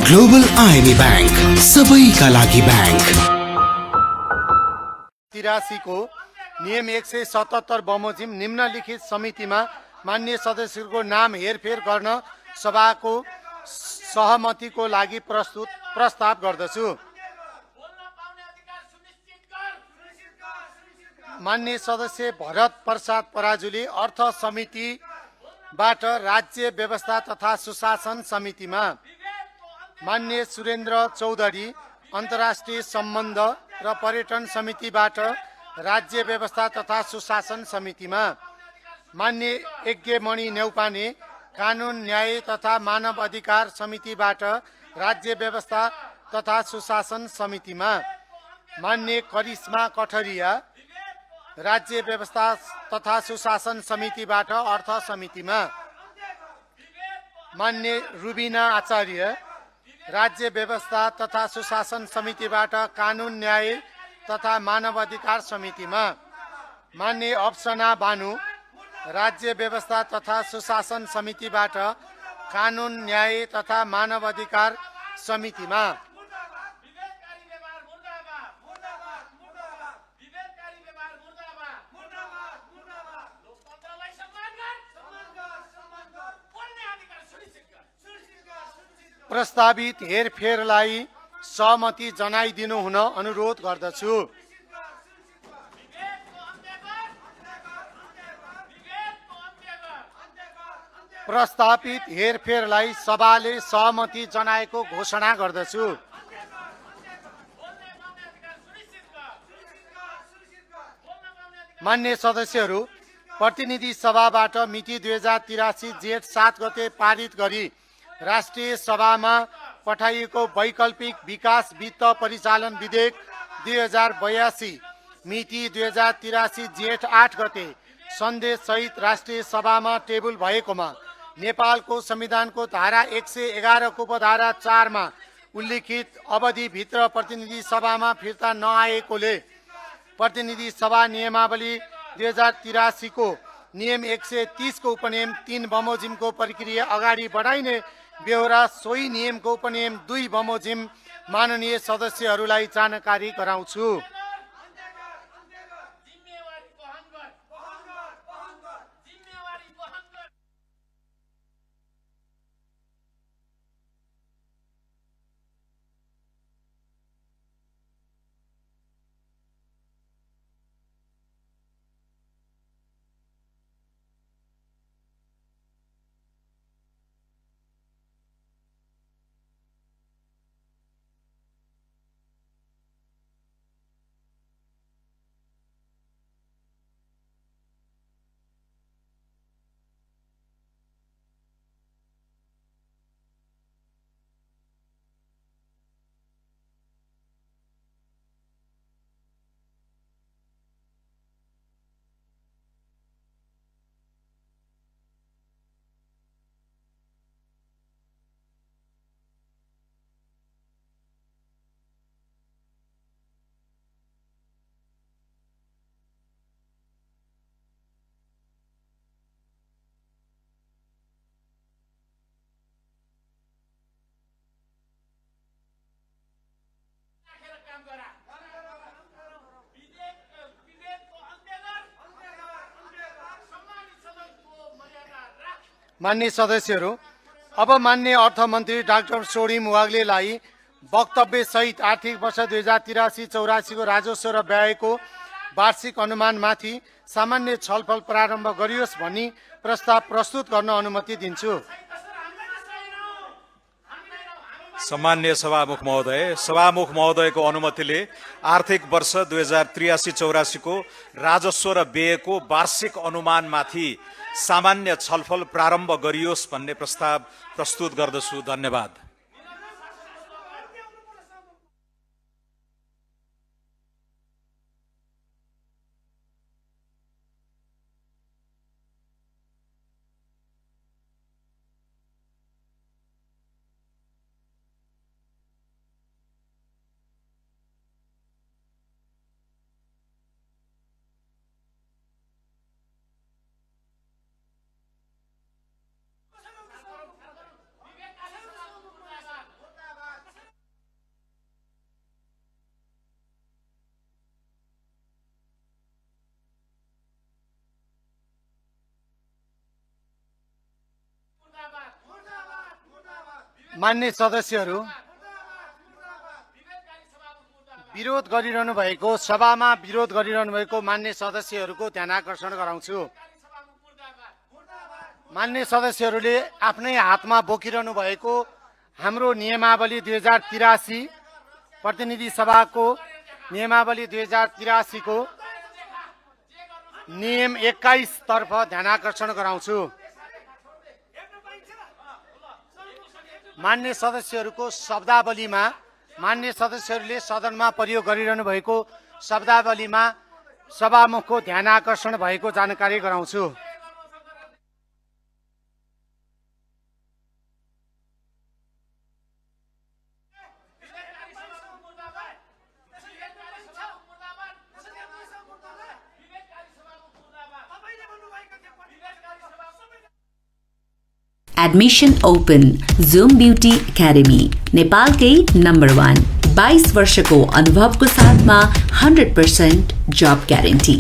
Global IME bank, सबैका लागि bank. 83 को नियम 177 बमोजिम निम्नलिखित समितिमा मान्य सदस्यको नाम हेरफेर गर्न सभाको सहमतिको लागि प्रस्ताव गर्दछु। मान्य सदस्य भरत प्रसाद पराजुली अर्थ समितिबाट राज्य व्यवस्था तथा सुशासन समितिमा, मान्य सुरेन्द्र चौधरी अन्तर्राष्ट्रिय सम्बन्ध र पर्यटन समितिबाट राज्य व्यवस्था तथा सुशासन समितिमा, मान्य यज्ञमणि नेउपाने कानुन न्याय तथा मानव अधिकार समितिबाट राज्य व्यवस्था तथा सुशासन समितिमा, मान्य करिश्मा कठरिया राज्य व्यवस्था तथा सुशासन समितिबाट अर्थ समितिमा, मान्य रुबिना आचार्य राज्य व्यवस्था तथा सुशासन समितिबाट कानुन न्याय तथा मानव अधिकार समितिमा, मान्य अप्सना बानु राज्य व्यवस्था तथा सुशासन समितिबाट कानुन न्याय तथा मानव अधिकार समितिमा, प्रस्तावित हेरफेरलाई सहमति जनाइदिनु हुन अनुरोध गर्दछु। प्रस्तावित हेरफेरलाई सभाले सहमति जनाएको घोषणा गर्दछु। मान्य सदस्यहरू, प्रतिनिधि सभाबाट मिति 2083 जेठ 7 गते पारित गरी राष्ट्रिय सभामा पठाइएको वैकल्पिक विकास वित्त परिचालन विधेयक 2082 मिति 2083 जेठ 8 गते सन्देश सहित राष्ट्रिय सभामा टेबल भएकोमा नेपालको संविधानको धारा 111 को उपधारा 4 मा उल्लिखित अवधिभित्र प्रतिनिधि सभामा फिर्ता नआएकोले प्रतिनिधि सभा नियमावली 2083 को नियम 130 को उपनियम 3 बमोजिमको प्रक्रिया अगाडि बढाइने बेहोरा सोही नियमको उपनियम 2 बमोजिम माननीय सदस्यहरूलाई जानकारी गराउँछु। मान्य सदस्यहरू, अब मान्य अर्थमन्त्री डाक्टर सोडिम वाग्लेलाई वक्तव्य सहित आर्थिक वर्ष 2083-84 को राजस्व र व्ययको वार्षिक अनुमानमाथि सामान्य छलफल प्रारम्भ गरियोस् भनी प्रस्ताव प्रस्तुत गर्न अनुमति दिन्छु। सम्मान्य सभामुख महोदयको अनुमतिले आर्थिक वर्ष 2083-84 को राजस्व र व्ययको वार्षिक अनुमानमाथि सामान्य छलफल प्रारम्भ गरियोस् भन्ने प्रस्ताव प्रस्तुत गर्दछु। धन्यवाद। मान्य सदस्यहरू, विरोध गरिरहनु भएको सभामा विरोध गरिरहनु भएको मान्य सदस्यहरूको ध्यान आकर्षण गराउँछु। मान्य सदस्यहरूले आफ्नै हातमा बोकिरहनु भएको हाम्रो नियमावली 2083 प्रतिनिधि सभाको नियमावली 2083 को नियम 21 तर्फ ध्यान आकर्षण गराउँछु। मान्य सदस्यहरूको शब्दावलीमा मान्य सदस्यहरूले सदनमा प्रयोग गरिरहनु भएको शब्दावलीमा सभामुखको ध्यान आकर्षण भएको जानकारी गराउँछु। Admission open zoom beauty academy नेपालकै नम्बर 1 22 वर्षको अनुभवको साथमा 100% जब ग्यारेन्टी।